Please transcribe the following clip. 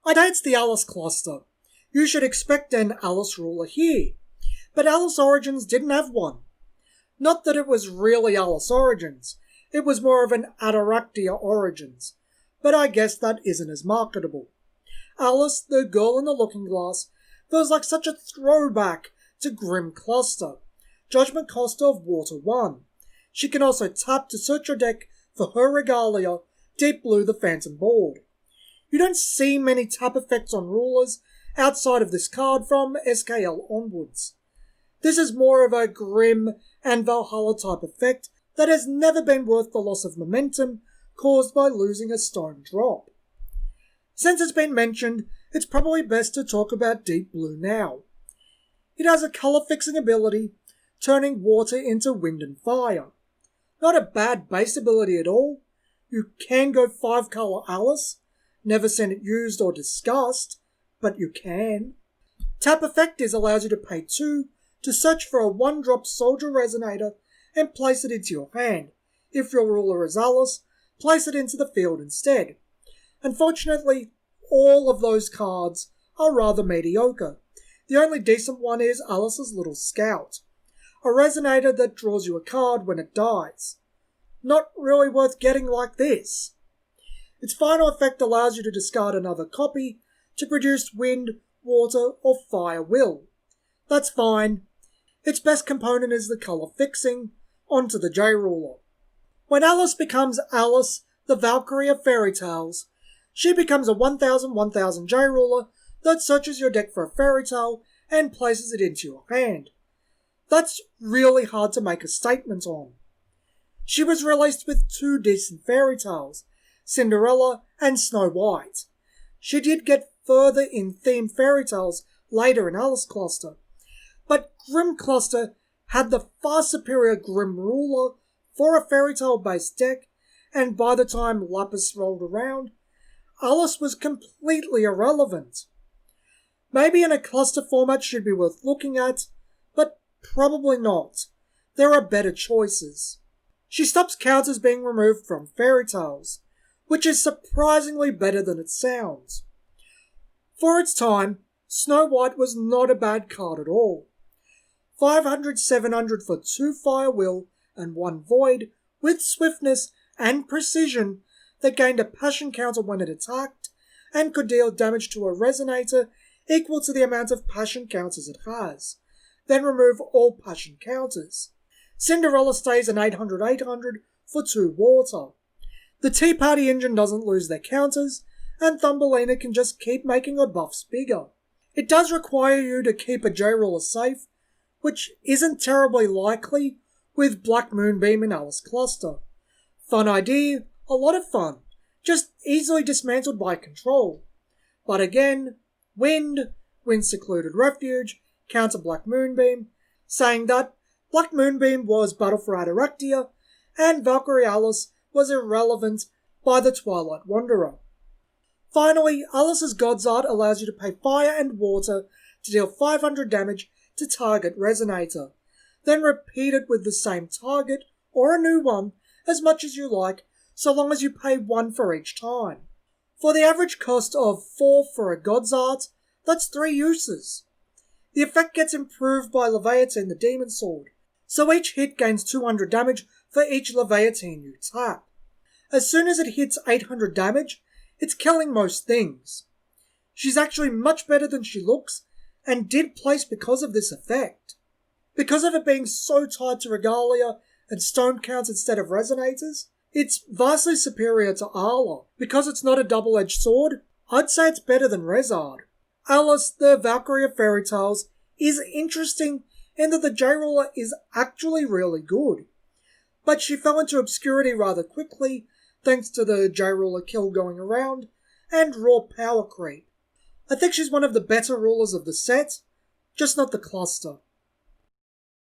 I'd say it's the Alice cluster. You should expect an Alice ruler here, but Alice Origins didn't have one. Not that it was really Alice Origins, it was more of an Ataraxia Origins, but I guess that isn't as marketable. Alice, the girl in the looking glass, feels like such a throwback to Grim Cluster. Judgment cost of Water 1. She can also tap to search your deck for her regalia, Deep Blue the Phantom Board. You don't see many tap effects on rulers outside of this card from SKL onwards. This is more of a Grim and Valhalla type effect that has never been worth the loss of momentum caused by losing a stone drop. Since it's been mentioned, it's probably best to talk about Deep Blue now. It has a colour fixing ability, turning water into wind and fire. Not a bad base ability at all. You can go 5 colour Alice, never seen it used or discussed, but you can. Tap effect allows you to pay 2 to search for a 1-drop Soldier Resonator and place it into your hand. If your ruler is Alice, place it into the field instead. Unfortunately, all of those cards are rather mediocre. The only decent one is Alice's Little Scout, a resonator that draws you a card when it dies. Not really worth getting like this. Its final effect allows you to discard another copy to produce wind, water, or fire will. That's fine. Its best component is the colour fixing, onto the J-Ruler. When Alice becomes Alice, the Valkyrie of Fairy Tales, she becomes a 1000/1000 J-Ruler that searches your deck for a fairy tale and places it into your hand. That's really hard to make a statement on. She was released with 2 decent fairy tales, Cinderella and Snow White. She did get further in themed fairy tales later in Alice Cluster, but Grim Cluster had the far superior Grim Ruler for a fairy tale based deck, and by the time Lapis rolled around, Alice was completely irrelevant. Maybe in a cluster format should be worth looking at, but probably not. There are better choices. She stops counters being removed from fairy tales, which is surprisingly better than it sounds. For its time, Snow White was not a bad card at all. 500/700 for 2 Fire Will and 1 Void, with swiftness and precision that gained a passion counter when it attacked, and could deal damage to a resonator equal to the amount of passion counters it has, then remove all passion counters. Cinderella stays an 800/800 for 2 water. The Tea Party engine doesn't lose their counters, and Thumbelina can just keep making her buffs bigger. It does require you to keep a J-Ruler safe, which isn't terribly likely with Black Moonbeam in Alice Cluster. Fun idea, a lot of fun, just easily dismantled by control. But again, Wind Secluded Refuge, counter Black Moonbeam, saying that Black Moonbeam was Battle for Ataraxia, and Valkyrie Alice was irrelevant by the Twilight Wanderer. Finally, Alice's God's Art allows you to pay fire and water to deal 500 damage to target resonator, then repeat it with the same target, or a new one, as much as you like, so long as you pay 1 for each time. For the average cost of 4 for a God's Art, that's 3 uses. The effect gets improved by Leviathan the Demon Sword, so each hit gains 200 damage for each Leviathan you tap. As soon as it hits 800 damage, it's killing most things. She's actually much better than she looks, and did place because of this effect. Because of it being so tied to regalia and stone counts instead of resonators, it's vastly superior to Arla. Because it's not a double-edged sword, I'd say it's better than Rezard. Alice, the Valkyrie of Fairy Tales, is interesting in that the J-Ruler is actually really good. But she fell into obscurity rather quickly, thanks to the J-Ruler kill going around, and raw power creep. I think she's one of the better rulers of the set, just not the cluster.